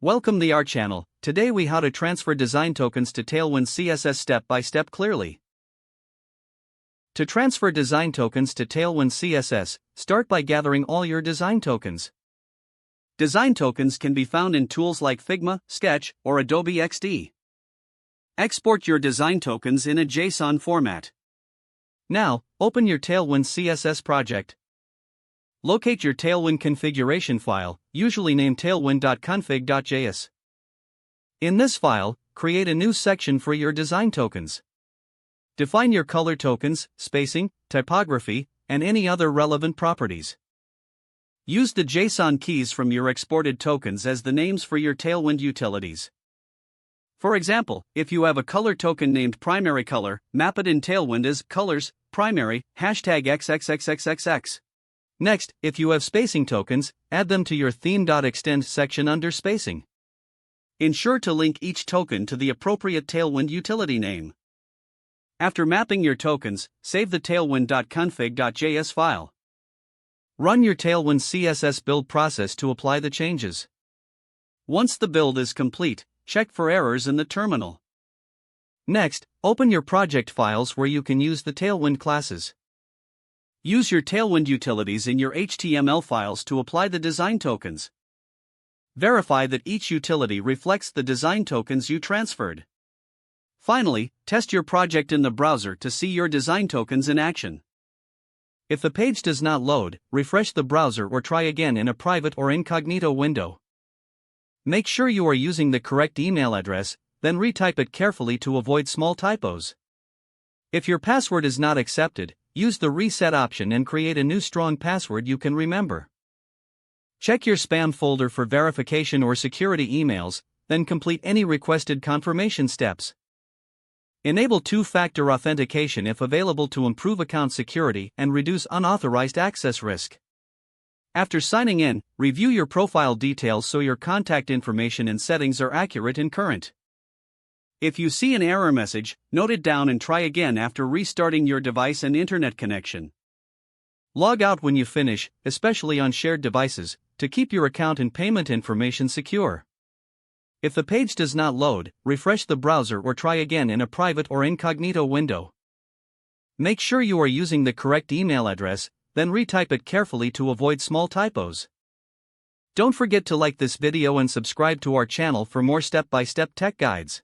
Welcome to our channel. Today we how to transfer design tokens to Tailwind CSS step by step clearly. To transfer design tokens to Tailwind CSS, start by gathering all your design tokens. Design tokens can be found in tools like Figma, Sketch, or Adobe XD. Export your design tokens in a JSON format. Now, open your Tailwind CSS project. Locate your Tailwind configuration file, usually named tailwind.config.js. In this file, create a new section for your design tokens. Define your color tokens, spacing, typography, and any other relevant properties. Use the JSON keys from your exported tokens as the names for your Tailwind utilities. For example, if you have a color token named primary color, map it in Tailwind as colors, primary, #XXXXXX. Next, if you have spacing tokens, add them to your theme.extend section under spacing. Ensure to link each token to the appropriate Tailwind utility name. After mapping your tokens, save the tailwind.config.js file. Run your Tailwind CSS build process to apply the changes. Once the build is complete, check for errors in the terminal. Next, open your project files where you can use the Tailwind classes. Use your Tailwind utilities in your HTML files to apply the design tokens. Verify that each utility reflects the design tokens you transferred. Finally, test your project in the browser to see your design tokens in action. If the page does not load, refresh the browser or try again in a private or incognito window. Make sure you are using the correct email address, then retype it carefully to avoid small typos. If your password is not accepted, use the reset option and create a new strong password you can remember. Check your spam folder for verification or security emails, then complete any requested confirmation steps. Enable two-factor authentication if available to improve account security and reduce unauthorized access risk. After signing in, review your profile details so your contact information and settings are accurate and current. If you see an error message, note it down and try again after restarting your device and internet connection. Log out when you finish, especially on shared devices, to keep your account and payment information secure. If the page does not load, refresh the browser or try again in a private or incognito window. Make sure you are using the correct email address, then retype it carefully to avoid small typos. Don't forget to like this video and subscribe to our channel for more step-by-step tech guides.